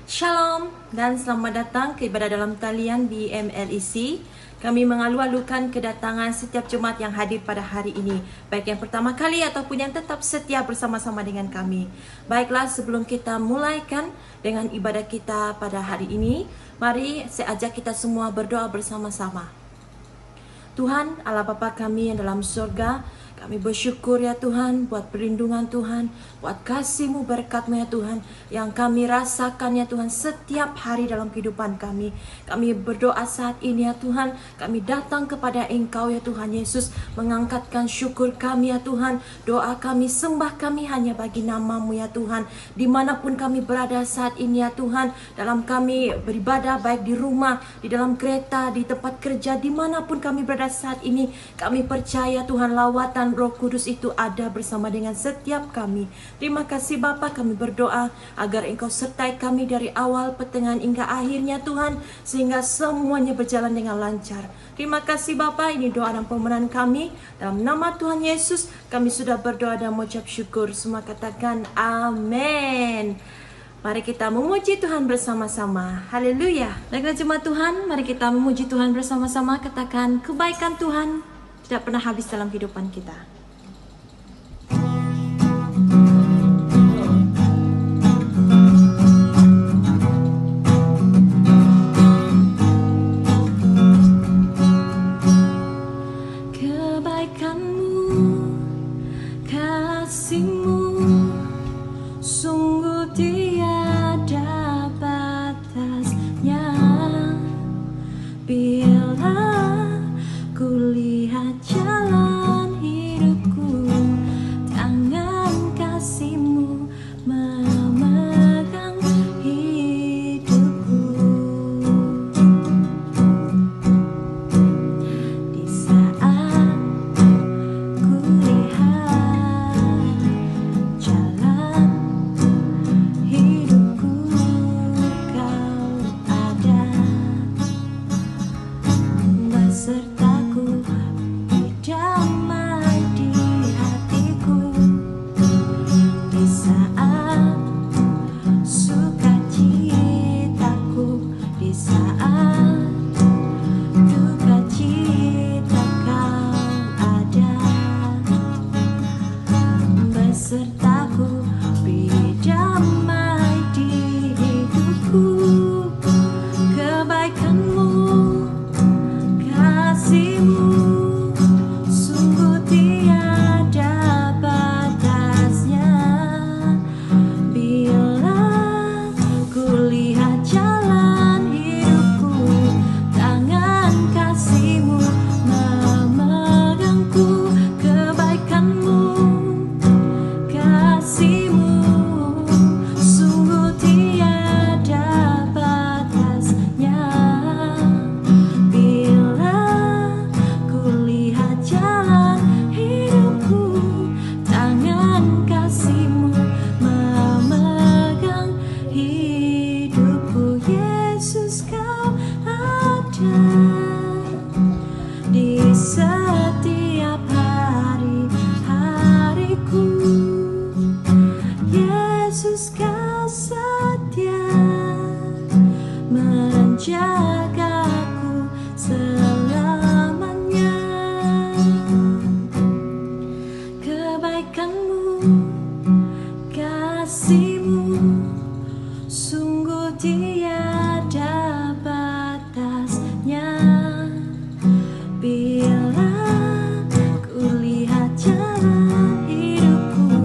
Shalom dan selamat datang ke ibadah dalam talian BMLEC. Kami mengalu-alukan kedatangan setiap jemaat yang hadir pada hari ini, baik yang pertama kali ataupun yang tetap setia bersama-sama dengan kami. Baiklah, sebelum kita mulaikan dengan ibadah kita pada hari ini, mari saya ajak kita semua berdoa bersama-sama. Tuhan Allah Bapa kami yang dalam surga, kami bersyukur ya Tuhan buat perlindungan Tuhan, buat kasih-Mu, berkat-Mu ya Tuhan, yang kami rasakan ya Tuhan setiap hari dalam kehidupan kami. Kami berdoa saat ini ya Tuhan, kami datang kepada Engkau ya Tuhan Yesus, mengangkatkan syukur kami ya Tuhan, doa kami, sembah kami hanya bagi nama-Mu ya Tuhan. Dimanapun kami berada saat ini ya Tuhan, dalam kami beribadah baik di rumah, di dalam kereta, di tempat kerja, dimanapun kami berada saat ini, kami percaya Tuhan lawatan Roh Kudus itu ada bersama dengan setiap kami. Terima kasih Bapa, kami berdoa agar Engkau sertai kami dari awal, pertengahan hingga akhirnya Tuhan, sehingga semuanya berjalan dengan lancar. Terima kasih Bapa, ini doa dan permohonan kami. Dalam nama Tuhan Yesus, kami sudah berdoa dan mengucap syukur. Semua katakan amin. Mari kita memuji Tuhan bersama-sama. Haleluya. Baiklah jemaat Tuhan, mari kita memuji Tuhan bersama-sama. Katakan kebaikan Tuhan tidak pernah habis dalam kehidupan kita. Kebaikan-Mu, kasih-Mu, sungguh tiada batasnya. Bila ku lihat jalan hidupku, tangan kasih-Mu memegang hidupku. Di saat ku lihat jalan hidupku, Kau ada besertaku, berdamai di hatiku. Di saat sukacitaku, di saat duka cita, Kau ada besertaku, berdamai di hidupku. Kebaikan-Mu, kasih-Mu, sungguh tiada batasnya. Bila ku lihat jalan hidupku, tangan kasih-Mu memegangku. Kebaikan-Mu, kasih-Mu, sungguh tiada batasnya. Bila ku lihat jalan hidupku, tangan kasih-Mu memegang hidupku. Yesus, Kau ada di setiap hari-hariku. Yesus, Kau setia menjagaku selamanya. Kebaikan-Mu, kasih-Mu, sungguh tiada batasnya. Bila ku lihat jalan hidupku,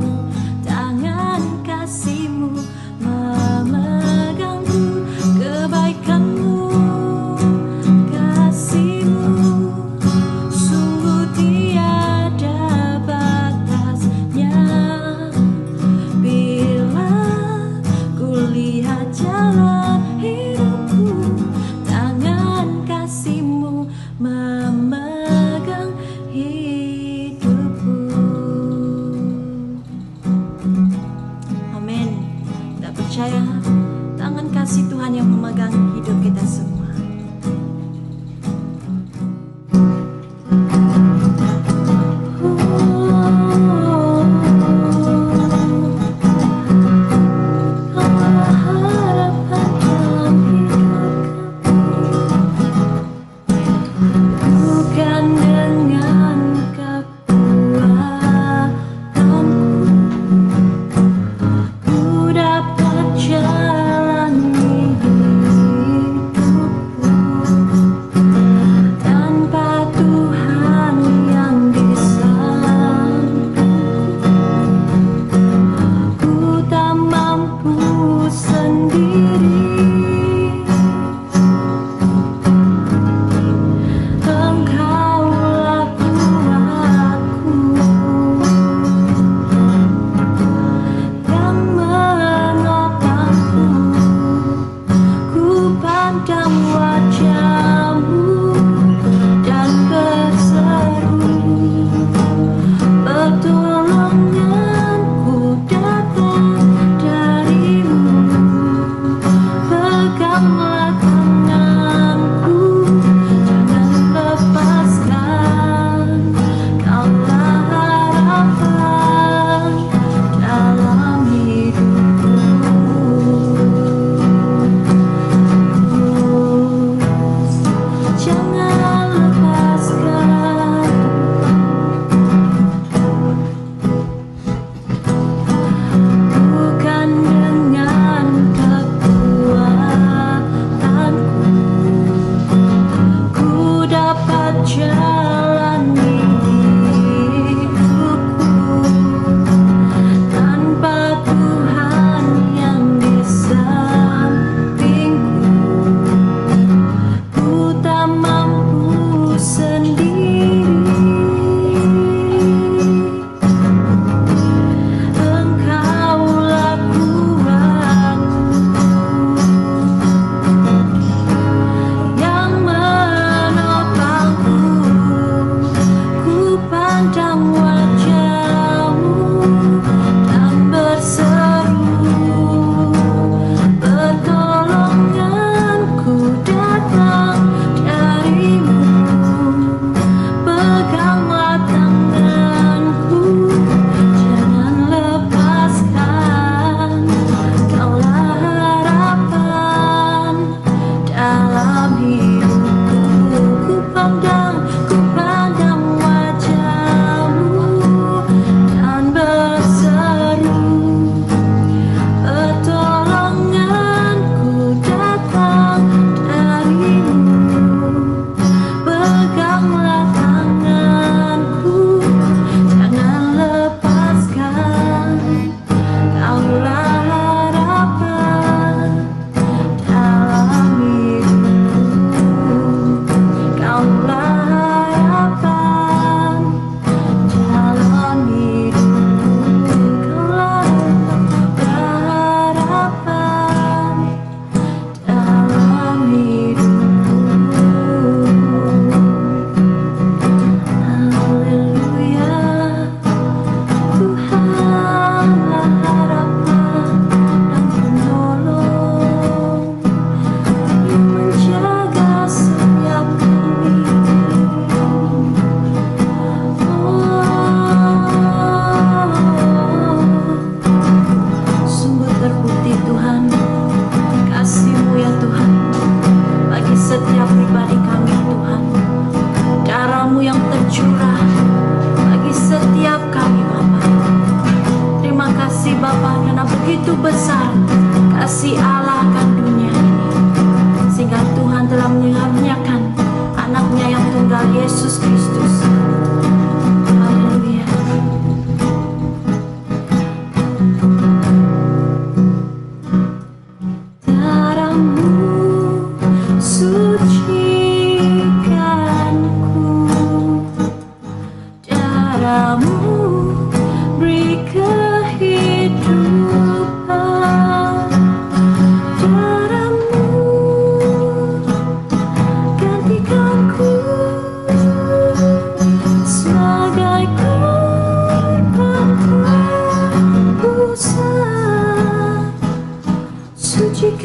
tangan kasih-Mu memegangku. Kebaikan-Mu, kasih-Mu, sungguh tiada batasnya. Bila ku lihat jalan hidupku, tangan kasih-Mu memegang hidupku. Amin. Kita percaya tangan kasih Tuhan yang memegang hidup kita semua. Harapan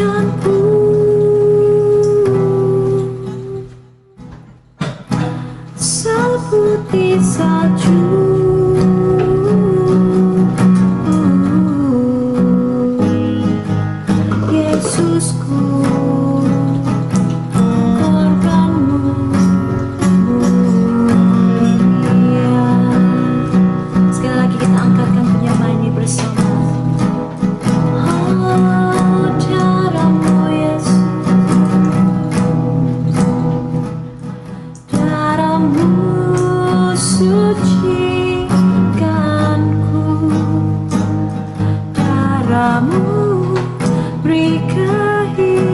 sucikanku seperti salju. Yesusku, korbanmu mulia. Sekali lagi kita angkatkan penyembahan ini bersama. Oh, darahmu Yesus, darahmu sucikanku, darahmu beri kehidupan,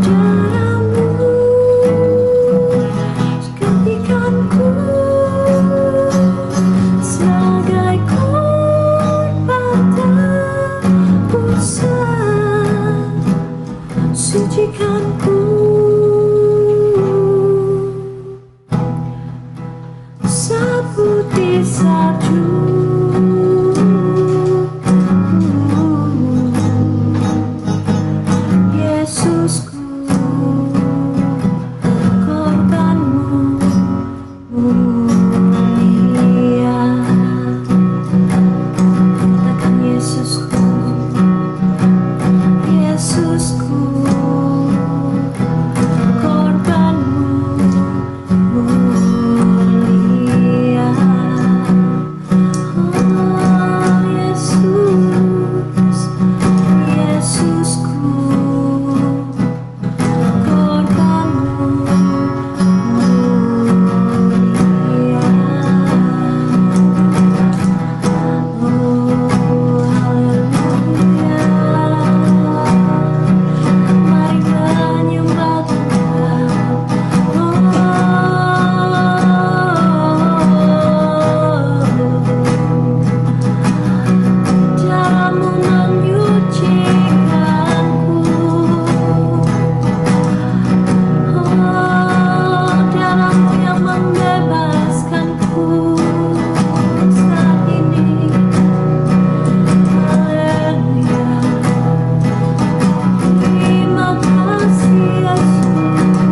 darahmu gantikanku sebagai korban tebusan, sucikanku seperti salju. Yesusku, korbanmu mulia. Katakan Yesusku, Yesusku, korbanmu mulia. Oh Yesus, Yesusku, korbanmu mulia. Oh haleluya, mari menyembah Tuhan. Darahmu menyucikanku, darahmu yang membebaskanku saat ini. Haleluya, terima kasih Yesus, terima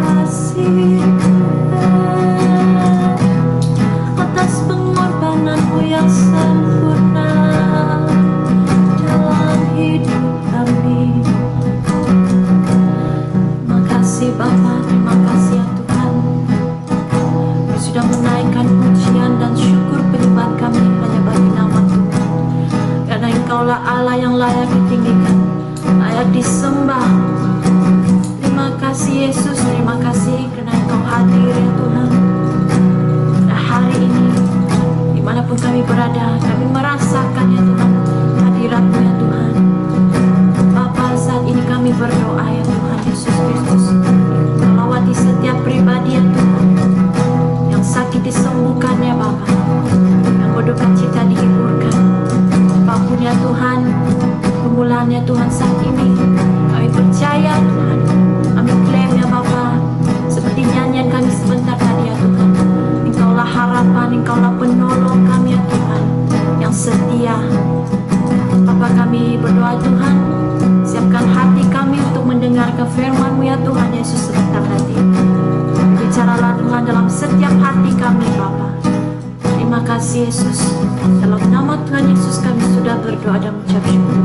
kasih atas pengorbananmu yang sempurna dalam hidup kami. Terima kasih Bapa, terima kasih ya Tuhan, Kau sudah menaikkan pujian dan syukur penyembah kami hanya bagi nama Tuhan, karena Engkaulah Allah yang layak ditinggikan, layak disembah. Terima kasih Yesus, terima kasih karena Engkau hadir ya Tuhan. Pada hari ini, dimanapun kami berada, kami merasakan ya Tuhan hadirat-Mu ya Tuhan. Bapa, saat ini kami berdoa ya Tuhan Yesus Kristus, melawati setiap pribadi ya Tuhan, yang sakit disembuhkan ya Bapa, yang berduka cita dihiburkan. Apapun ya Tuhan permulaannya Tuhan saat ini, kami percaya Tuhan, kami klaim ya Bapa, seperti nyanyian kami sebentar tadi ya Tuhan, Engkaulah harapan, Engkaulah penolong kami ya Tuhan, yang setia. Bapa, kami berdoa Tuhan, siapkan hati kami untuk mendengarkan firman-Mu ya Tuhan Yesus sebentar lagi. Bicaralah Tuhan dalam setiap hati kami Bapa. Terima kasih Yesus, dalam nama Tuhan Yesus kami sudah berdoa dan mengucap syukur.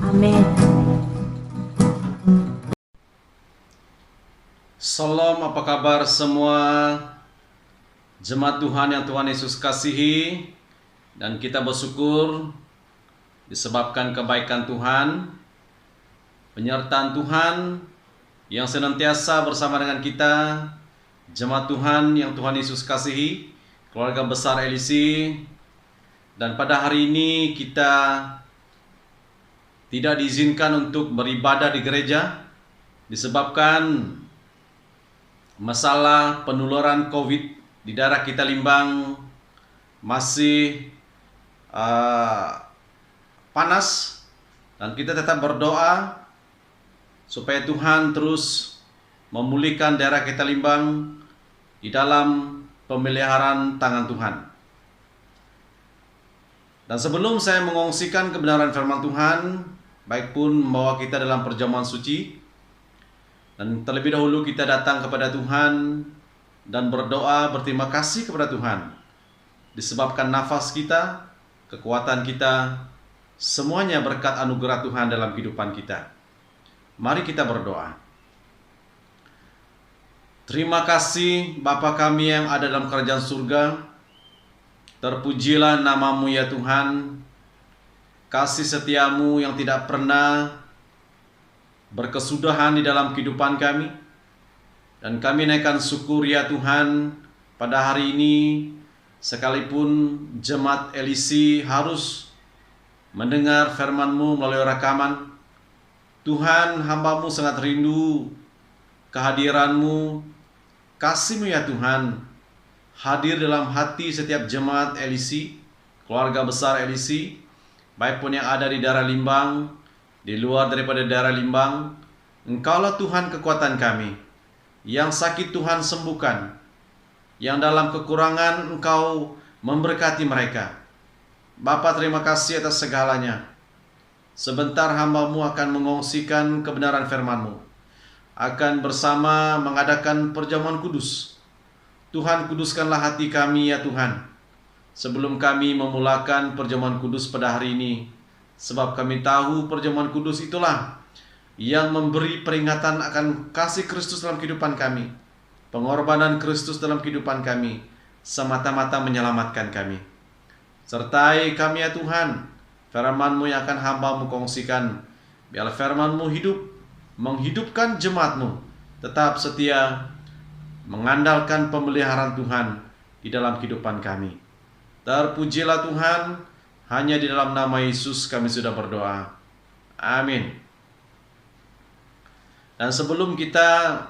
Amin. Salam, apa kabar semua jemaat Tuhan yang Tuhan Yesus kasihi, dan kita bersyukur disebabkan kebaikan Tuhan, penyertaan Tuhan yang senantiasa bersama dengan kita, jemaat Tuhan yang Tuhan Yesus kasihi, keluarga besar LIC. Dan pada hari ini kita tidak diizinkan untuk beribadah di gereja disebabkan masalah penularan COVID di daerah kita Limbang masih panas, dan kita tetap berdoa supaya Tuhan terus memulihkan daerah kita Limbang di dalam pemeliharaan tangan Tuhan. Dan sebelum saya mengongsikan kebenaran firman Tuhan, baik pun membawa kita dalam perjamuan suci, dan terlebih dahulu kita datang kepada Tuhan dan berdoa berterima kasih kepada Tuhan. Disebabkan nafas kita, kekuatan kita, semuanya berkat anugerah Tuhan dalam kehidupan kita. Mari kita berdoa. Terima kasih Bapa kami yang ada dalam kerajaan surga. Terpujilah nama-Mu ya Tuhan. Kasih setiamu yang tidak pernah berkesudahan di dalam kehidupan kami. Dan kami naikkan syukur ya Tuhan pada hari ini, sekalipun jemaat LEC harus mendengar firman-Mu melalui rekaman. Tuhan, hamba-Mu sangat rindu kehadiran-Mu, kasih-Mu ya Tuhan, hadir dalam hati setiap jemaat LEC, keluarga besar LEC, baik pun yang ada di daerah Limbang, di luar daripada daerah Limbang. Engkaulah Tuhan kekuatan kami. Yang sakit Tuhan sembuhkan, yang dalam kekurangan Engkau memberkati mereka. Bapa, terima kasih atas segalanya. Sebentar hamba-Mu akan mengongsikan kebenaran firman-Mu, akan bersama mengadakan perjamuan kudus. Tuhan, kuduskanlah hati kami ya Tuhan, sebelum kami memulakan perjamuan kudus pada hari ini. Sebab kami tahu perjamuan kudus itulah yang memberi peringatan akan kasih Kristus dalam kehidupan kami, pengorbanan Kristus dalam kehidupan kami, semata-mata menyelamatkan kami. Sertai kami ya Tuhan, firman-Mu yang akan hamba-Mu kongsikan. Biarlah firman-Mu hidup, menghidupkan jemaat-Mu, tetap setia, mengandalkan pemeliharaan Tuhan di dalam kehidupan kami. Terpujilah Tuhan, hanya di dalam nama Yesus kami sudah berdoa. Amin. Dan sebelum kita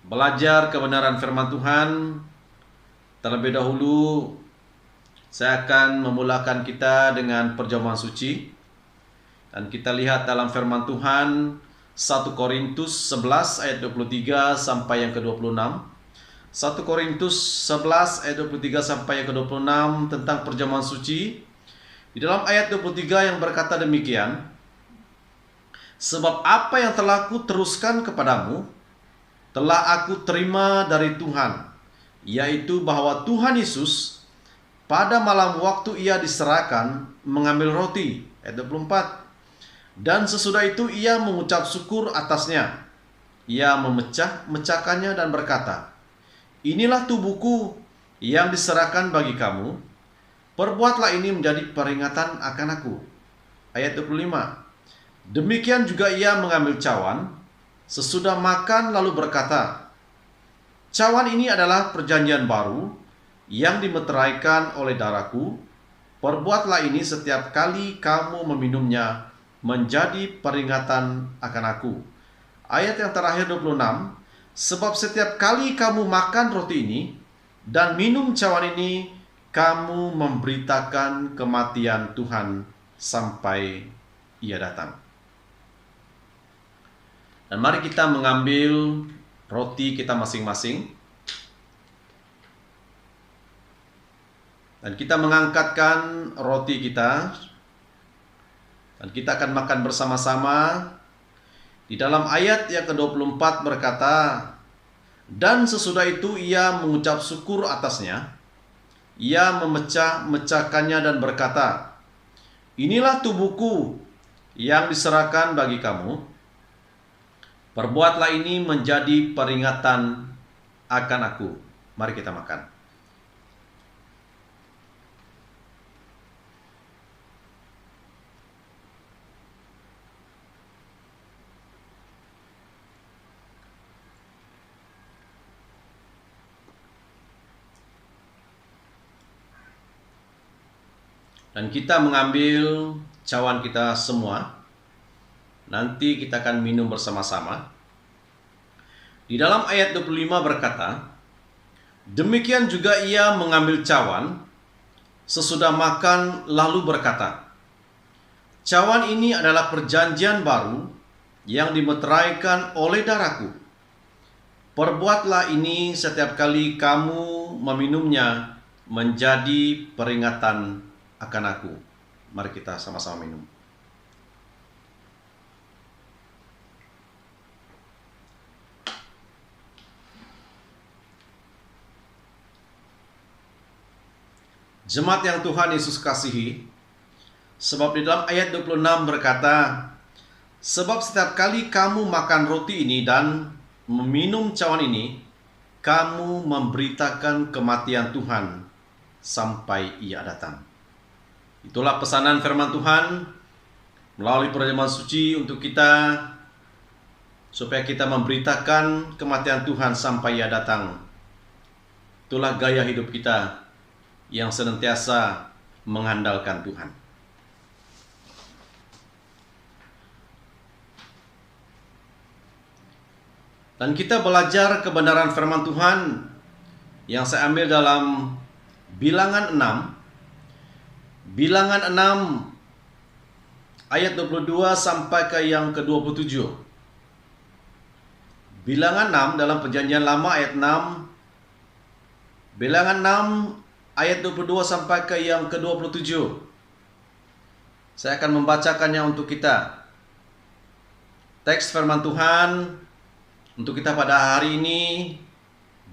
belajar kebenaran firman Tuhan, terlebih dahulu saya akan memulakan kita dengan perjamuan suci. Dan kita lihat dalam firman Tuhan 1 Korintus 11 ayat 23 sampai yang ke-26. 1 Korintus 11 ayat 23 sampai yang ke-26 tentang perjamuan suci. Di dalam ayat 23 yang berkata demikian, sebab apa yang telah aku teruskan kepadamu, telah aku terima dari Tuhan, yaitu bahwa Tuhan Yesus pada malam waktu ia diserahkan mengambil roti, ayat 24. Dan sesudah itu ia mengucap syukur atasnya. Ia memecahkannya dan berkata, inilah tubuhku yang diserahkan bagi kamu. Perbuatlah ini menjadi peringatan akan aku. Ayat 25. Demikian juga ia mengambil cawan sesudah makan lalu berkata, cawan ini adalah perjanjian baru yang dimeteraikan oleh darahku. Perbuatlah ini setiap kali kamu meminumnya menjadi peringatan akan aku. Ayat yang terakhir 26. Sebab setiap kali kamu makan roti ini dan minum cawan ini, kamu memberitakan kematian Tuhan sampai ia datang. Dan mari kita mengambil roti kita masing-masing. Dan kita mengangkatkan roti kita. Dan kita akan makan bersama-sama. Di dalam ayat yang ke-24 berkata, dan sesudah itu ia mengucap syukur atasnya. Ia memecahkannya dan berkata, inilah tubuhku yang diserahkan bagi kamu. Perbuatlah ini menjadi peringatan akan aku. Mari kita makan. Dan kita mengambil cawan kita semua. Nanti kita akan minum bersama-sama. Di dalam ayat 25 berkata, demikian juga ia mengambil cawan sesudah makan lalu berkata, cawan ini adalah perjanjian baru yang dimeteraikan oleh darahku. Perbuatlah ini setiap kali kamu meminumnya menjadi peringatan akan aku. Mari kita sama-sama minum. Jemaat yang Tuhan Yesus kasihi, sebab di dalam ayat 26 berkata, sebab setiap kali kamu makan roti ini dan meminum cawan ini, kamu memberitakan kematian Tuhan sampai Ia datang. Itulah pesanan firman Tuhan melalui perjamuan suci untuk kita, supaya kita memberitakan kematian Tuhan sampai Ia datang. Itulah gaya hidup kita yang senantiasa mengandalkan Tuhan. Dan kita belajar kebenaran firman Tuhan yang saya ambil dalam Bilangan 6. Bilangan 6 ayat 22 sampai ke yang ke-27. Bilangan 6 dalam Perjanjian Lama ayat 6. Bilangan 6 ayat 22 sampai ke yang ke-27. Saya akan membacakannya untuk kita. Teks firman Tuhan untuk kita pada hari ini,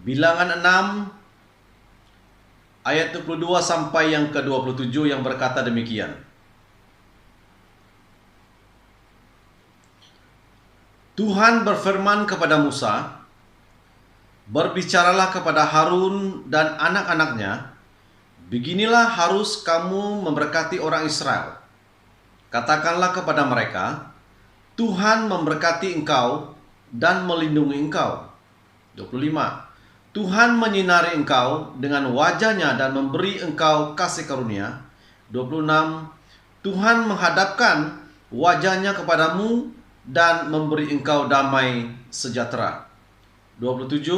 Bilangan 6 ayat 22 sampai yang ke-27 yang berkata demikian. Tuhan berfirman kepada Musa, berbicaralah kepada Harun dan anak-anaknya, beginilah harus kamu memberkati orang Israel. Katakanlah kepada mereka, Tuhan memberkati engkau dan melindungi engkau. 25. Tuhan menyinari engkau dengan wajahnya dan memberi engkau kasih karunia. 26. Tuhan menghadapkan wajahnya kepadamu dan memberi engkau damai sejahtera. 27.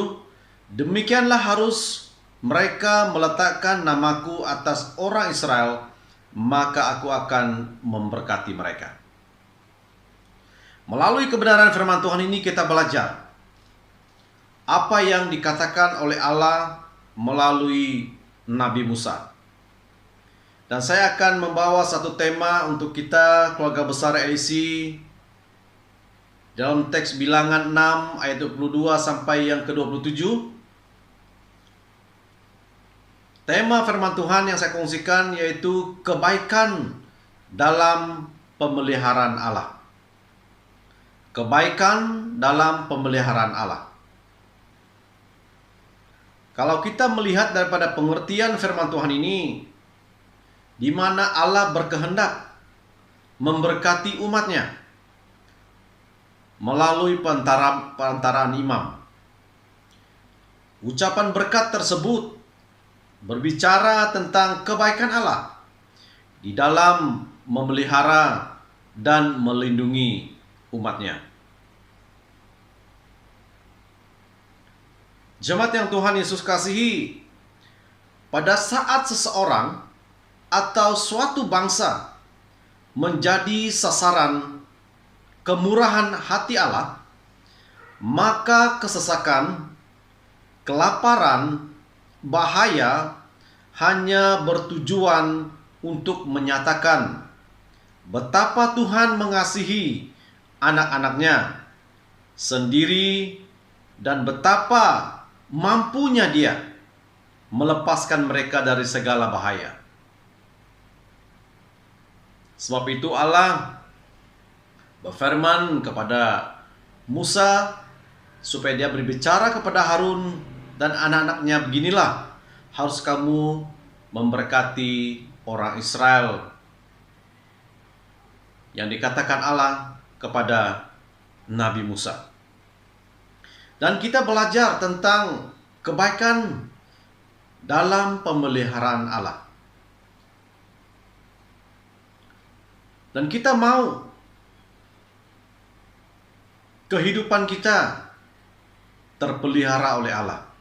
Demikianlah harus mereka meletakkan namaku atas orang Israel, maka aku akan memberkati mereka. Melalui kebenaran firman Tuhan ini kita belajar apa yang dikatakan oleh Allah melalui Nabi Musa. Dan saya akan membawa satu tema untuk kita, keluarga besar LEC, dalam teks Bilangan 6 ayat 22 sampai yang ke-27. Tema firman Tuhan yang saya kongsikan yaitu kebaikan dalam pemeliharaan Allah. Kebaikan dalam pemeliharaan Allah. Kalau kita melihat daripada pengertian firman Tuhan ini, di mana Allah berkehendak memberkati umatnya melalui perantaraan imam. Ucapan berkat tersebut berbicara tentang kebaikan Allah di dalam memelihara dan melindungi umatnya. Jemaat yang Tuhan Yesus kasihi, pada saat seseorang atau suatu bangsa menjadi sasaran kemurahan hati Allah, maka kesesakan, kelaparan, bahaya hanya bertujuan untuk menyatakan betapa Tuhan mengasihi anak-anaknya sendiri dan betapa mampunya Dia melepaskan mereka dari segala bahaya. Sebab itu Allah berfirman kepada Musa supaya dia berbicara kepada Harun dan anak-anaknya, beginilah harus kamu memberkati orang Israel. Yang dikatakan Allah kepada Nabi Musa. Dan kita belajar tentang kebaikan dalam pemeliharaan Allah. Dan kita mau kehidupan kita terpelihara oleh Allah.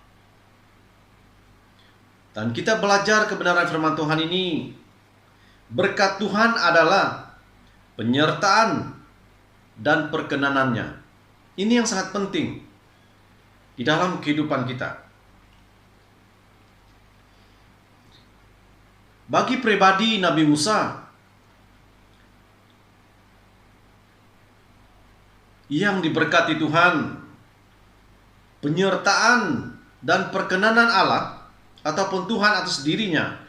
Dan kita belajar kebenaran firman Tuhan ini. Berkat Tuhan adalah penyertaan dan perkenanannya. Ini yang sangat penting di dalam kehidupan kita. Bagi pribadi Nabi Musa yang diberkati Tuhan, penyertaan dan perkenanan Allah ataupun Tuhan atas dirinya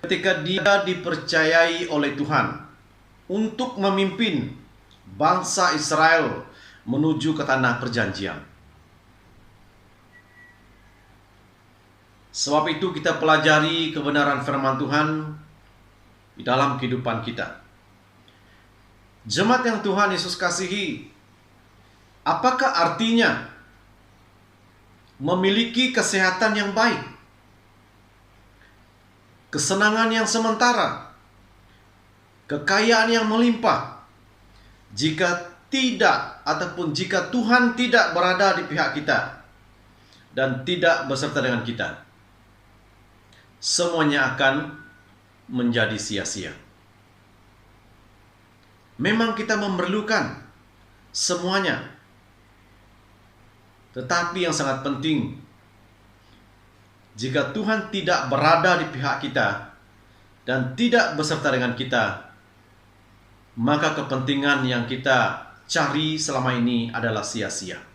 ketika dia dipercayai oleh Tuhan untuk memimpin bangsa Israel menuju ke tanah perjanjian. Sebab itu kita pelajari kebenaran firman Tuhan di dalam kehidupan kita. Jemaat yang Tuhan Yesus kasihi, apakah artinya memiliki kesehatan yang baik, kesenangan yang sementara, kekayaan yang melimpah, jika tidak ataupun jika Tuhan tidak berada di pihak kita dan tidak beserta dengan kita? Semuanya akan menjadi sia-sia. Memang kita memerlukan semuanya, tetapi yang sangat penting, jika Tuhan tidak berada di pihak kita dan tidak beserta dengan kita, maka kepentingan yang kita cari selama ini adalah sia-sia.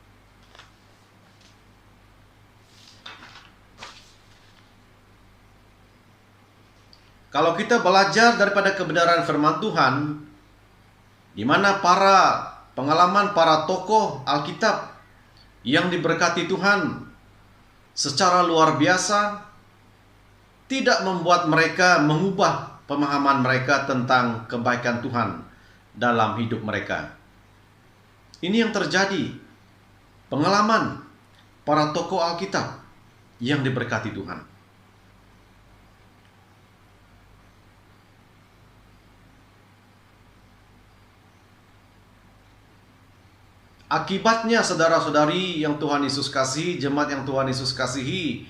Kalau kita belajar daripada kebenaran firman Tuhan, di mana pengalaman para tokoh Alkitab yang diberkati Tuhan secara luar biasa tidak membuat mereka mengubah pemahaman mereka tentang kebaikan Tuhan dalam hidup mereka. Ini yang terjadi, pengalaman para tokoh Alkitab yang diberkati Tuhan. Akibatnya, saudara-saudari yang Tuhan Yesus kasihi, jemaat yang Tuhan Yesus kasihi,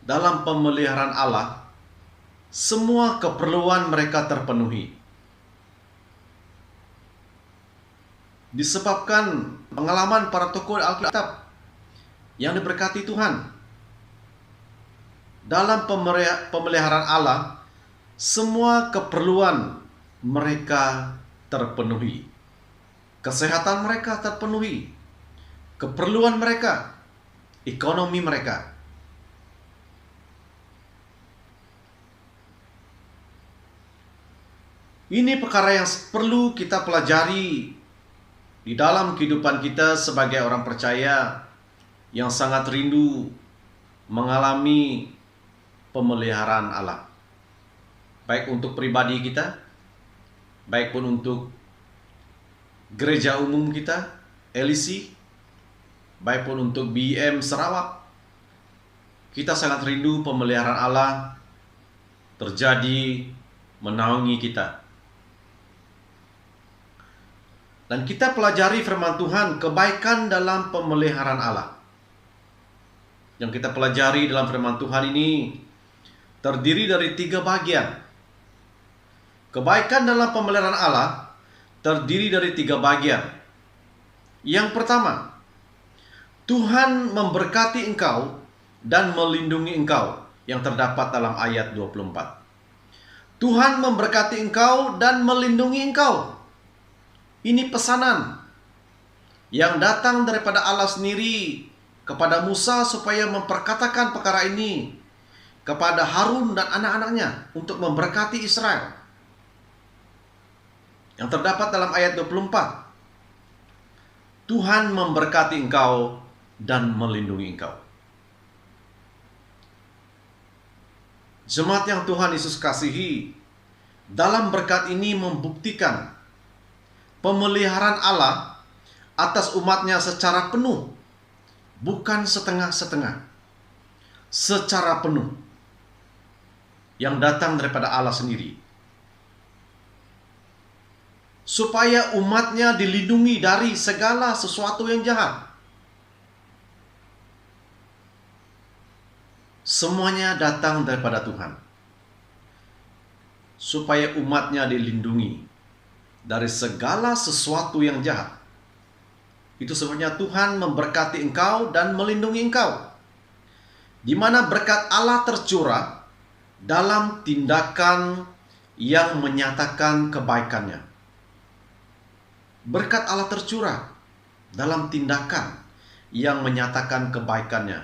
dalam pemeliharaan Allah, semua keperluan mereka terpenuhi. Disebabkan pengalaman para tokoh Alkitab yang diberkati Tuhan. Dalam pemeliharaan Allah, semua keperluan mereka terpenuhi. Kesehatan mereka terpenuhi, keperluan mereka, ekonomi mereka. Ini perkara yang perlu kita pelajari di dalam kehidupan kita sebagai orang percaya yang sangat rindu mengalami pemeliharaan Allah. Baik untuk pribadi kita, baik pun untuk gereja umum kita, LEC, baik pun untuk BM Sarawak. Kita sangat rindu pemeliharaan Allah terjadi menaungi kita. Dan kita pelajari firman Tuhan, kebaikan dalam pemeliharaan Allah. Yang kita pelajari dalam firman Tuhan ini terdiri dari 3 bagian. Kebaikan dalam pemeliharaan Allah terdiri dari 3 bagian. Yang pertama, Tuhan memberkati engkau dan melindungi engkau, yang terdapat dalam ayat 24. Tuhan memberkati engkau dan melindungi engkau. Ini pesanan yang datang daripada Allah sendiri kepada Musa supaya memperkatakan perkara ini kepada Harun dan anak-anaknya untuk memberkati Israel. Yang terdapat dalam ayat 24. Tuhan memberkati engkau dan melindungi engkau. Jemaat yang Tuhan Yesus kasihi, dalam berkat ini membuktikan pemeliharaan Allah atas umatnya secara penuh, bukan setengah-setengah, secara penuh, yang datang daripada Allah sendiri. Supaya umatnya dilindungi dari segala sesuatu yang jahat. Semuanya datang daripada Tuhan. Supaya umatnya dilindungi dari segala sesuatu yang jahat. Itu sebabnya Tuhan memberkati engkau dan melindungi engkau. Di mana berkat Allah tercurah dalam tindakan yang menyatakan kebaikannya. Berkat Allah tercurah dalam tindakan yang menyatakan kebaikannya.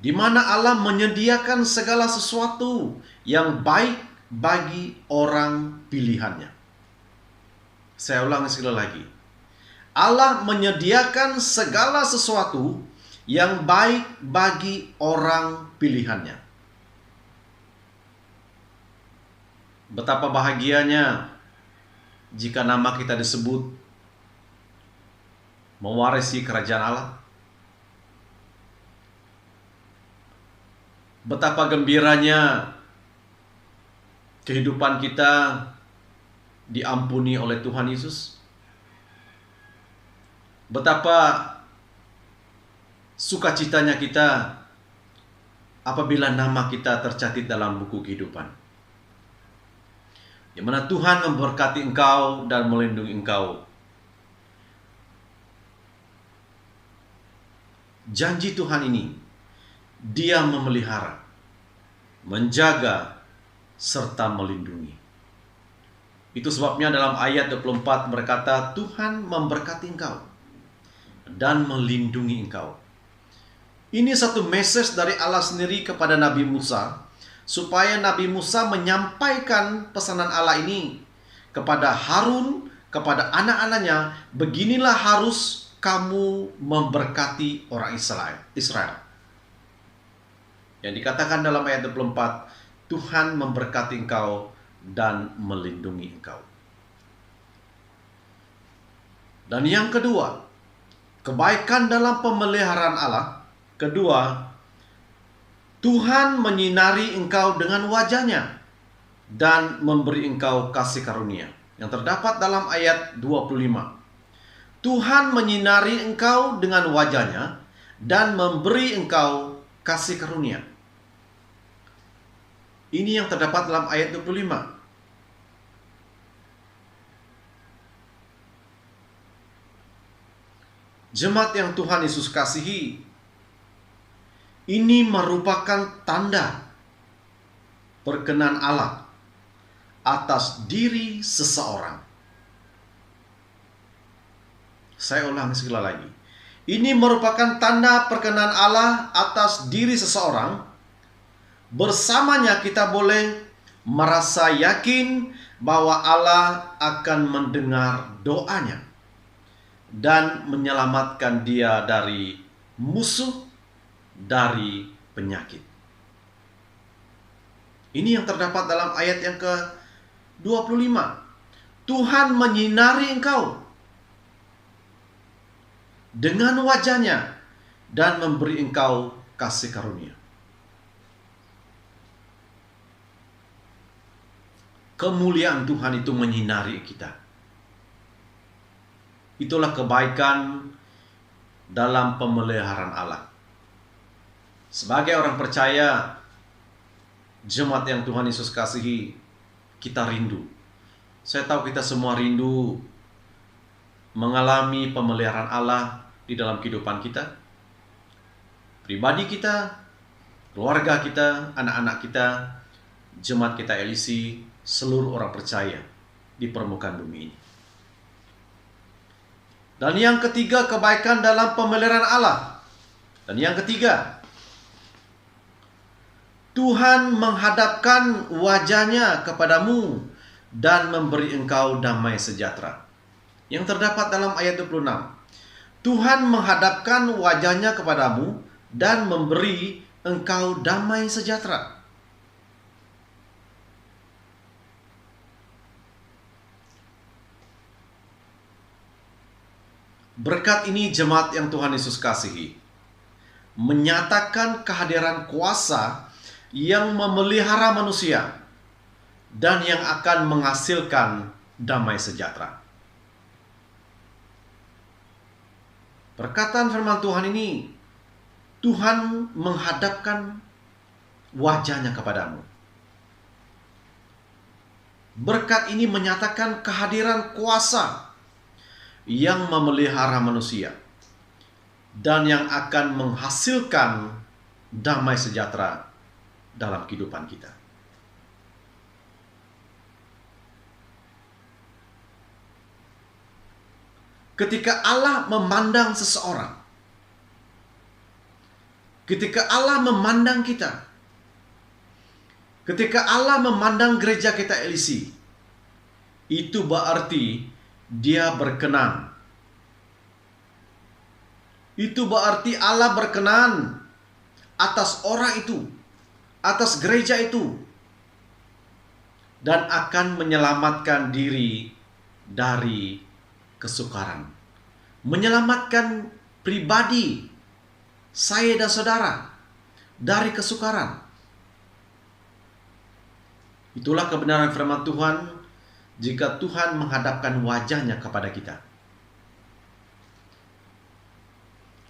Di mana Allah menyediakan segala sesuatu yang baik bagi orang pilihannya. Saya ulang sekali lagi. Allah menyediakan segala sesuatu yang baik bagi orang pilihannya. Betapa bahagianya jika nama kita disebut mewarisi kerajaan Allah. Betapa gembiranya kehidupan kita diampuni oleh Tuhan Yesus. Betapa sukacitanya kita apabila nama kita tercatat dalam buku kehidupan, di mana Tuhan memberkati engkau dan melindungi engkau. Janji Tuhan ini Dia memelihara, menjaga, serta melindungi. Itu sebabnya dalam ayat 24 berkata, Tuhan memberkati engkau dan melindungi engkau. Ini satu message dari Allah sendiri kepada Nabi Musa, supaya Nabi Musa menyampaikan pesanan Allah ini kepada Harun, kepada anak-anaknya. Beginilah harus kamu memberkati orang Israel. Yang dikatakan dalam ayat 24, Tuhan memberkati engkau dan melindungi engkau. Dan yang kedua, kebaikan dalam pemeliharaan Allah. Kedua, Tuhan menyinari engkau dengan wajahnya dan memberi engkau kasih karunia. Yang terdapat dalam ayat 25. Tuhan menyinari engkau dengan wajahnya dan memberi engkau kasih karunia. Ini yang terdapat dalam ayat 25. Jemaat yang Tuhan Yesus kasihi, ini merupakan tanda perkenan Allah atas diri seseorang. Saya ulang sekali lagi. Ini merupakan tanda perkenan Allah atas diri seseorang. Bersamanya kita boleh merasa yakin bahwa Allah akan mendengar doanya dan menyelamatkan dia dari musuh, dari penyakit. Ini yang terdapat dalam ayat yang ke-25. Tuhan menyinari engkau dengan wajahnya dan memberi engkau kasih karunia. Kemuliaan Tuhan itu menyinari kita. Itulah kebaikan dalam pemeliharaan Allah. Sebagai orang percaya, jemaat yang Tuhan Yesus kasihi, kita rindu. Saya tahu kita semua rindu mengalami pemeliharaan Allah di dalam kehidupan kita, pribadi kita, keluarga kita, anak-anak kita, jemaat kita LEC, seluruh orang percaya di permukaan bumi ini. Dan yang ketiga, kebaikan dalam pemeliharaan Allah. Dan yang ketiga, Tuhan menghadapkan wajahnya kepadamu dan memberi engkau damai sejahtera. Yang terdapat dalam ayat 26. Tuhan menghadapkan wajahnya kepadamu dan memberi engkau damai sejahtera. Berkat ini jemaat yang Tuhan Yesus kasihi menyatakan kehadiran kuasa yang memelihara manusia dan yang akan menghasilkan damai sejahtera. Perkataan firman Tuhan ini, Tuhan menghadapkan wajahnya kepadamu. Berkat ini menyatakan kehadiran kuasa yang memelihara manusia dan yang akan menghasilkan damai sejahtera dalam kehidupan kita. Ketika Allah memandang seseorang, ketika Allah memandang kita, ketika Allah memandang gereja kita LEC, itu berarti Dia berkenan. Itu berarti Allah berkenan atas orang itu, atas gereja itu, dan akan menyelamatkan diri dari kesukaran, menyelamatkan pribadi saya dan saudara dari kesukaran. Itulah kebenaran firman Tuhan jika Tuhan menghadapkan wajahnya kepada kita.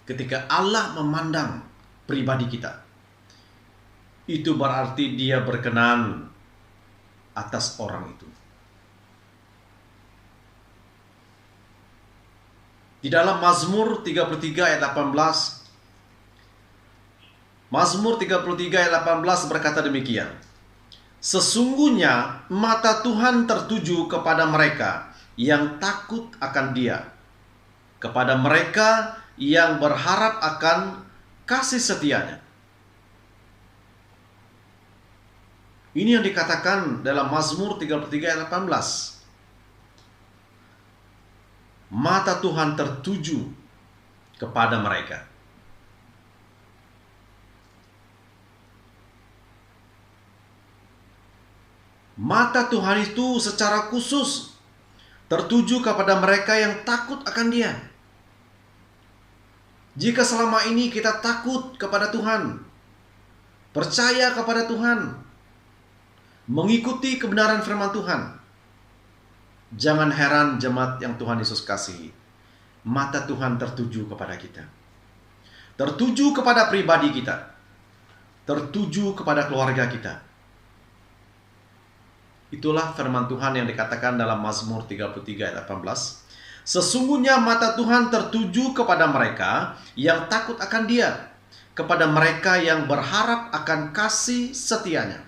Ketika Allah memandang pribadi kita, itu berarti Dia berkenan atas orang itu. Di dalam Mazmur 33 ayat 18, Mazmur 33 ayat 18 berkata demikian, sesungguhnya mata Tuhan tertuju kepada mereka yang takut akan Dia, kepada mereka yang berharap akan kasih setianya. Ini yang dikatakan dalam Mazmur 33 ayat 18. Mata Tuhan tertuju kepada mereka. Mata Tuhan itu secara khusus tertuju kepada mereka yang takut akan Dia. Jika selama ini kita takut kepada Tuhan, percaya kepada Tuhan, mengikuti kebenaran firman Tuhan, jangan heran jemaat yang Tuhan Yesus kasihi, mata Tuhan tertuju kepada kita, tertuju kepada pribadi kita, tertuju kepada keluarga kita. Itulah firman Tuhan yang dikatakan dalam Mazmur 33 ayat 18. Sesungguhnya mata Tuhan tertuju kepada mereka yang takut akan Dia, kepada mereka yang berharap akan kasih setianya.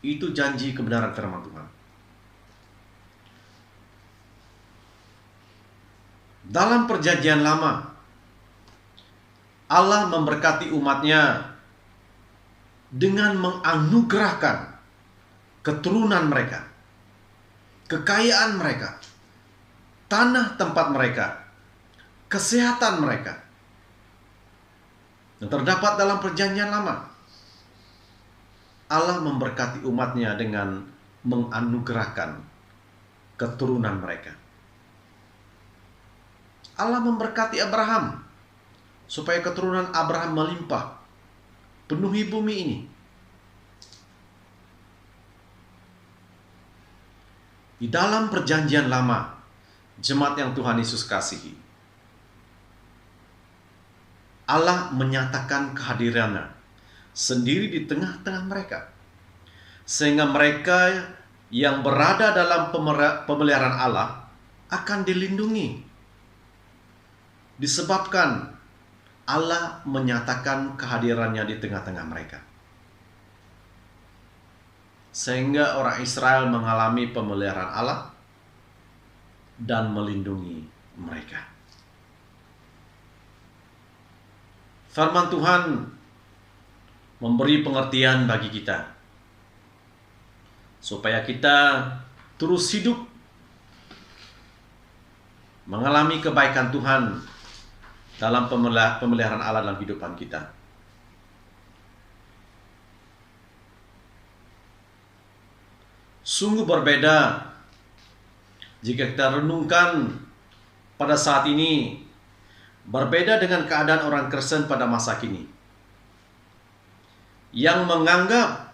Itu janji kebenaran firman Tuhan. Dalam perjanjian lama, Allah memberkati umatnya dengan menganugerahkan keturunan mereka, kekayaan mereka, tanah tempat mereka, kesehatan mereka. Yang terdapat dalam perjanjian lama, Allah memberkati umatnya dengan menganugerahkan keturunan mereka. Allah memberkati Abraham supaya keturunan Abraham melimpah, penuhi bumi ini. Di dalam perjanjian lama, jemaat yang Tuhan Yesus kasihi, Allah menyatakan kehadirannya sendiri di tengah-tengah mereka, sehingga mereka yang berada dalam pemeliharaan Allah akan dilindungi, disebabkan Allah menyatakan kehadirannya di tengah-tengah mereka, sehingga orang Israel mengalami pemeliharaan Allah dan melindungi mereka. Firman Tuhan memberi pengertian bagi kita supaya kita terus hidup mengalami kebaikan Tuhan dalam pemeliharaan Allah dalam kehidupan kita. Sungguh berbeda jika kita renungkan pada saat ini, berbeda dengan keadaan orang Kristen pada masa kini yang menganggap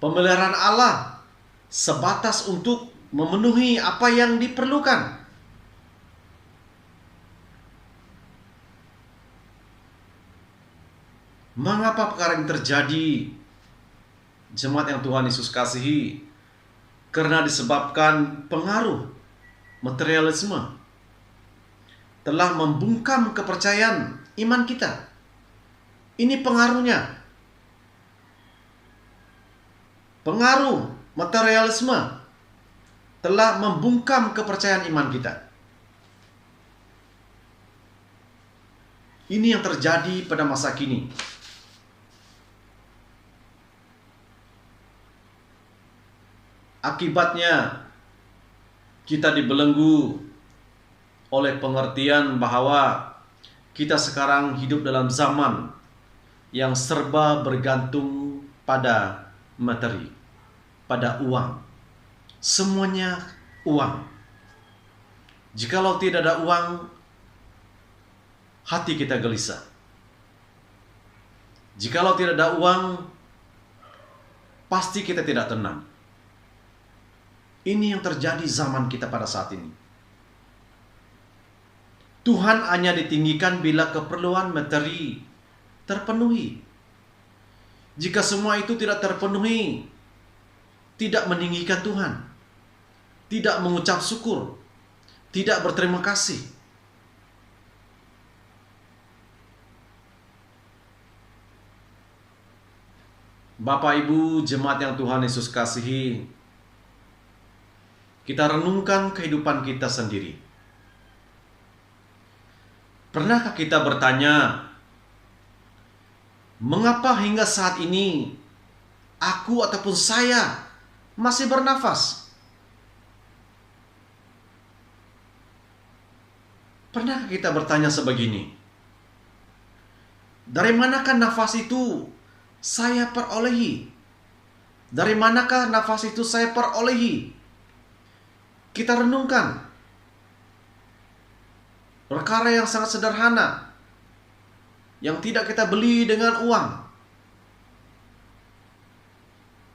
pemeliharaan Allah sebatas untuk memenuhi apa yang diperlukan. Mengapa perkara ini terjadi, jemaat yang Tuhan Yesus kasihi? Karena disebabkan pengaruh materialisme, telah membungkam kepercayaan iman kita. Ini pengaruhnya. Pengaruh materialisme telah membungkam kepercayaan iman kita. Ini yang terjadi pada masa kini. Akibatnya kita dibelenggu oleh pengertian bahwa kita sekarang hidup dalam zaman yang serba bergantung pada materi, pada uang. Semuanya uang. Jikalau tidak ada uang, hati kita gelisah. Jikalau tidak ada uang, pasti kita tidak tenang. Ini yang terjadi zaman kita pada saat ini. Tuhan hanya ditinggikan bila keperluan materi terpenuhi. Jika semua itu tidak terpenuhi, tidak meninggikan Tuhan, tidak mengucap syukur, tidak berterima kasih. Bapak Ibu jemaat yang Tuhan Yesus kasihi, kita renungkan kehidupan kita sendiri. Pernahkah kita bertanya, mengapa hingga saat ini aku ataupun saya masih bernafas? Pernahkah kita bertanya sebegini? Dari manakah nafas itu saya perolehi? Dari manakah nafas itu saya perolehi? Kita renungkan. Perkara yang sangat sederhana, yang tidak kita beli dengan uang,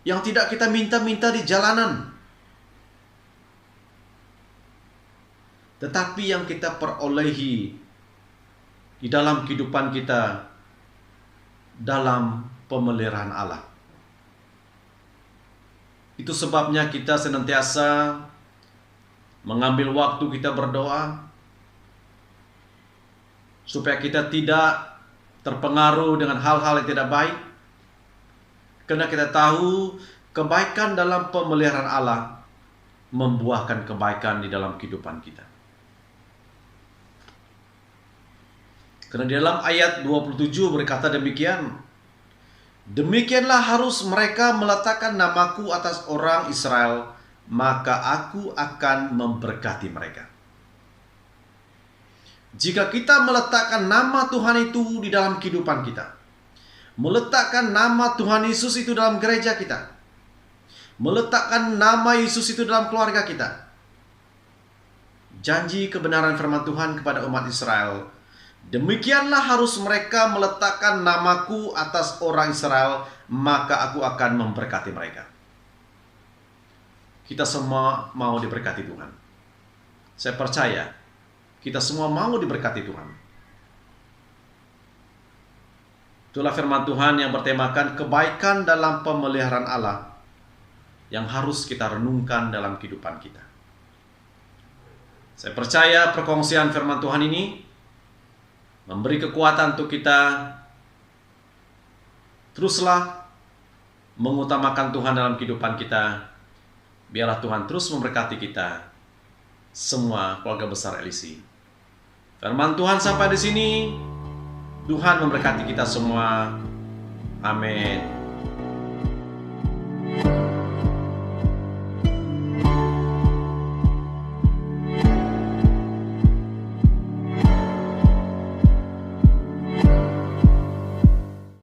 yang tidak kita minta-minta di jalanan, tetapi yang kita perolehi di dalam kehidupan kita, dalam pemeliharaan Allah. Itu sebabnya kita senantiasa mengambil waktu kita berdoa, supaya kita tidak terpengaruh dengan hal-hal yang tidak baik. Karena kita tahu kebaikan dalam pemeliharaan Allah membuahkan kebaikan di dalam kehidupan kita. Karena di dalam ayat 27 berkata demikian, demikianlah harus mereka meletakkan namaku atas orang Israel, maka aku akan memberkati mereka. Jika kita meletakkan nama Tuhan itu di dalam kehidupan kita, meletakkan nama Tuhan Yesus itu dalam gereja kita, meletakkan nama Yesus itu dalam keluarga kita, janji kebenaran firman Tuhan kepada umat Israel, demikianlah harus mereka meletakkan namaku atas orang Israel, maka aku akan memberkati mereka. Kita semua mau diberkati Tuhan. Saya percaya kita semua mau diberkati Tuhan. Itulah firman Tuhan yang bertemakan kebaikan dalam pemeliharaan Allah yang harus kita renungkan dalam kehidupan kita. Saya percaya perkongsian firman Tuhan ini memberi kekuatan untuk kita teruslah mengutamakan Tuhan dalam kehidupan kita. Biarlah Tuhan terus memberkati kita semua keluarga besar LEC. Firman Tuhan sampai di sini. Tuhan memberkati kita semua. Amin.